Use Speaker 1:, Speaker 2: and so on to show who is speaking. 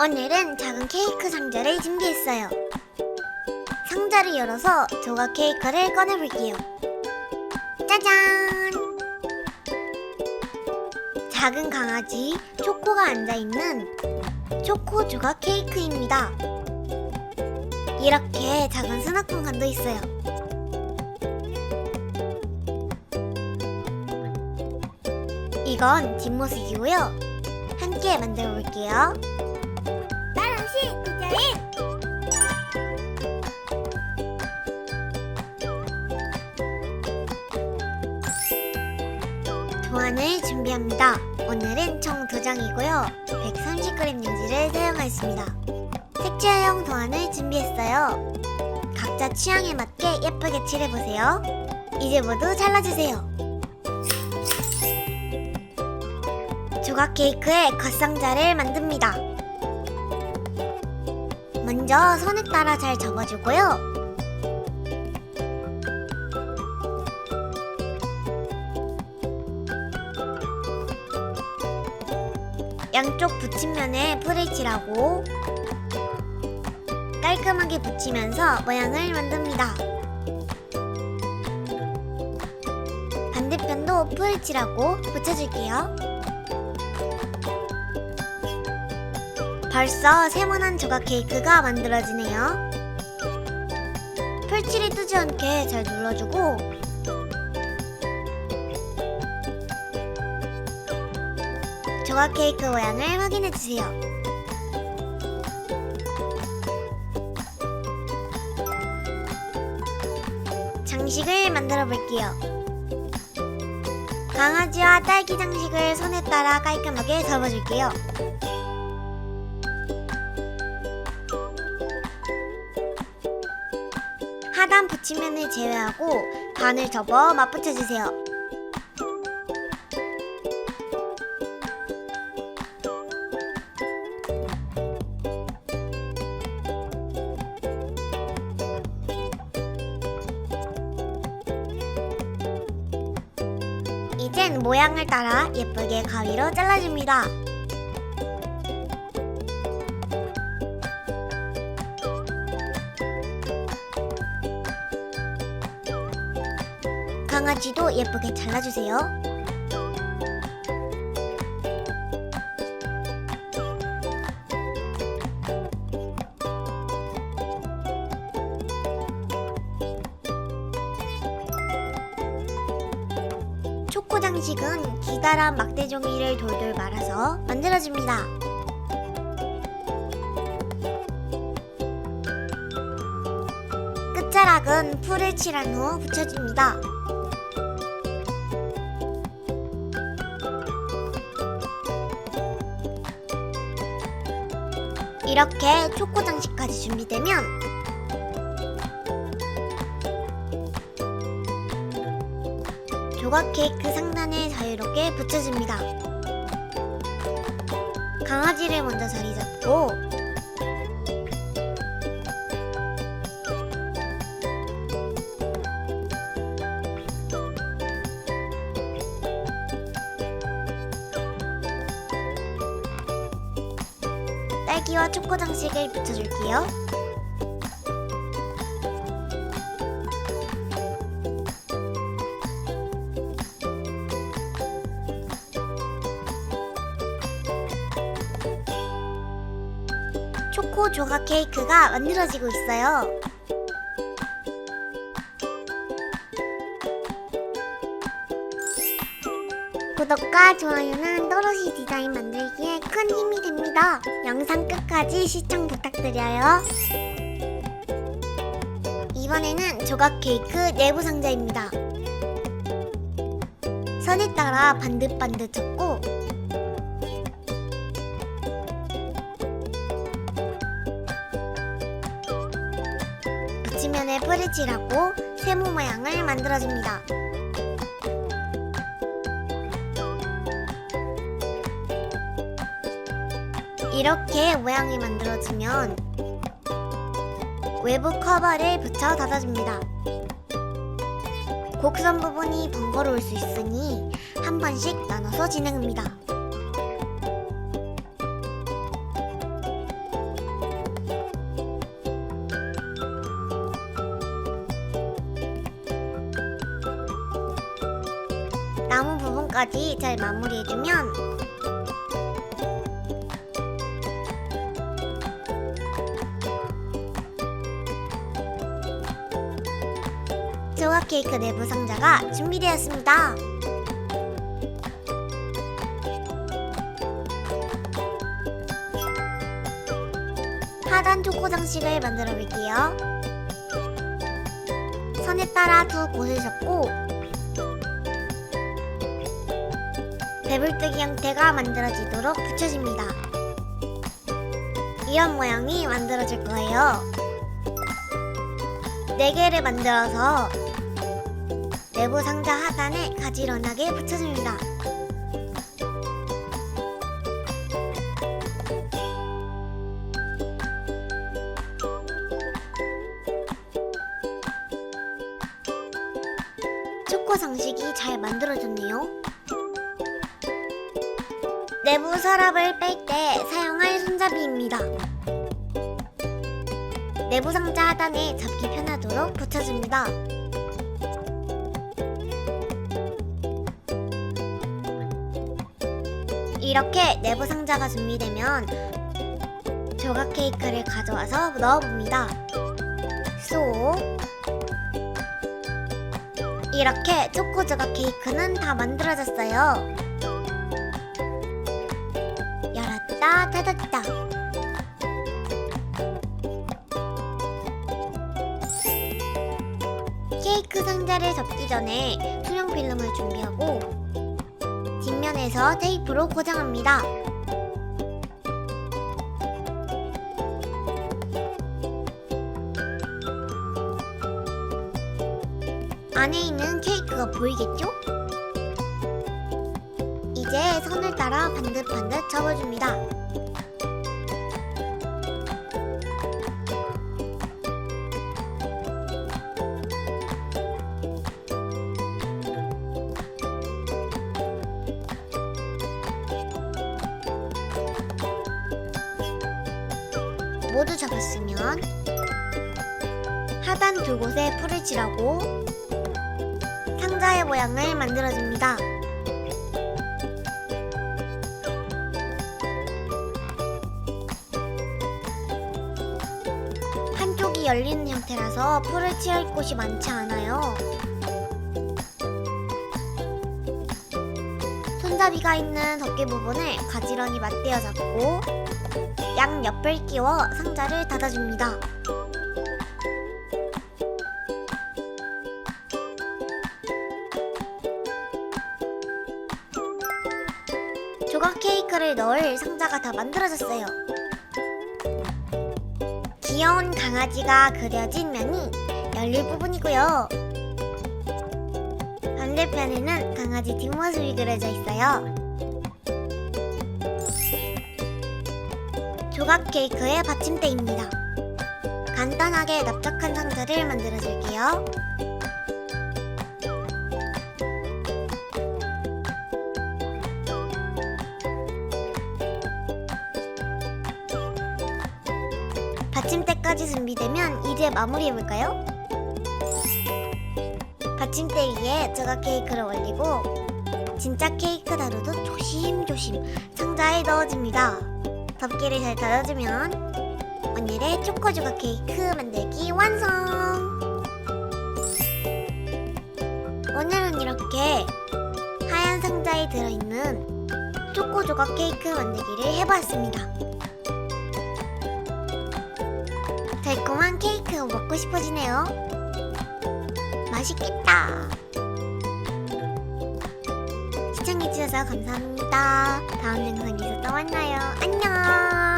Speaker 1: 오늘은 작은 케이크 상자를 준비했어요. 상자를 열어서 조각 케이크를 꺼내볼게요. 짜잔! 작은 강아지 초코가 앉아있는 초코 조각 케이크입니다. 이렇게 작은 수납 공간도 있어요. 이건 뒷모습이고요. 함께 만들어 볼게요. 나랑시 디자인! 도안을 준비합니다. 오늘은 총 2장이고요. 130g 용지를 사용하였습니다. 색채형 도안을 준비했어요. 각자 취향에 맞게 예쁘게 칠해보세요. 이제 모두 잘라주세요. 조각 케이크의 겉상자를 만듭니다. 먼저 손에 따라 잘 접어주고요. 양쪽 붙임면에 풀을 칠하고 깔끔하게 붙이면서 모양을 만듭니다. 반대편도 풀을 칠하고 붙여줄게요. 벌써 세모난 조각 케이크가 만들어지네요. 풀칠이 뜨지 않게 잘 눌러주고 조각 케이크 모양을 확인해주세요. 장식을 만들어 볼게요. 강아지와 딸기 장식을 손에 따라 깔끔하게 접어줄게요. 하단 붙임면을 제외하고 반을 접어 맞붙여주세요. 이젠 모양을 따라 예쁘게 가위로 잘라줍니다. 강아지도 예쁘게 잘라주세요. 초코 장식은 기다란 막대 종이를 돌돌 말아서 만들어줍니다. 끝자락은 풀을 칠한 후 붙여줍니다. 이렇게 초코 장식까지 준비되면 조각 케이크 상단에 자유롭게 붙여줍니다. 강아지를 먼저 자리 잡고 딸기와 초코 장식을 붙여줄게요. 초코 조각 케이크가 만들어지고 있어요. 구독과 좋아요는 또로시 디자인 만들기에 큰 힘이 됩니다. 영상 끝까지 시청 부탁드려요. 이번에는 조각 케이크 내부 상자입니다. 선에 따라 반듯반듯 접고 붙임면에 풀을 칠하고 세모 모양을 만들어줍니다. 이렇게 모양이 만들어지면 외부 커버를 붙여 닫아줍니다. 곡선 부분이 번거로울 수 있으니 한 번씩 나눠서 진행합니다. 부분까지 잘 마무리해주면 조각 케이크 내부 상자가 준비되었습니다. 하단 초코 장식을 만들어 볼게요. 선에 따라 두 곳을 잡고 배불뜨기 형태가 만들어지도록 붙여줍니다. 이런 모양이 만들어질 거예요. 4개를 만들어서 내부 상자 하단에 가지런하게 붙여줍니다. 초코 장식이 잘 만들어졌네요. 내부 서랍을 뺄 때 사용할 손잡이입니다. 내부 상자 하단에 잡기 편하도록 붙여줍니다. 이렇게 내부 상자가 준비되면 조각 케이크를 가져와서 넣어봅니다. 쏙! 이렇게 초코 조각 케이크는 다 만들어졌어요. 열었다 닫았다. 케이크 상자를 접기 전에 투명 필름을 준비하고 뒷면에서 테이프로 고정합니다. 안에 있는 케이크가 보이겠죠? 이제 선을 따라 반듯반듯 접어줍니다. 모두 접었으면 하단 두 곳에 풀을 칠하고 상자의 모양을 만들어줍니다. 한쪽이 열리는 형태라서 풀을 칠할 곳이 많지 않아요. 손잡이가 있는 덮개 부분을 가지런히 맞대어 잡고 양 옆을 끼워 상자를 닫아줍니다. 조각 케이크를 넣을 상자가 다 만들어졌어요. 귀여운 강아지가 그려진 면이 열릴 부분이고요. 반대편에는 강아지 뒷모습이 그려져 있어요. 조각 케이크의 받침대입니다. 간단하게 납작한 상자를 만들어줄게요. 받침대까지 준비되면 이제 마무리해볼까요? 받침대 위에 조각 케이크를 올리고 진짜 케이크 다루듯 조심조심 상자에 넣어줍니다. 덮개를 잘 닫아주면 오늘의 초코 조각 케이크 만들기 완성! 오늘은 이렇게 하얀 상자에 들어있는 초코 조각 케이크 만들기를 해보았습니다. 달콤한 케이크 먹고 싶어지네요. 맛있겠다. 시청해주셔서 감사합니다. 다음 영상에서 또 만나요. 안녕.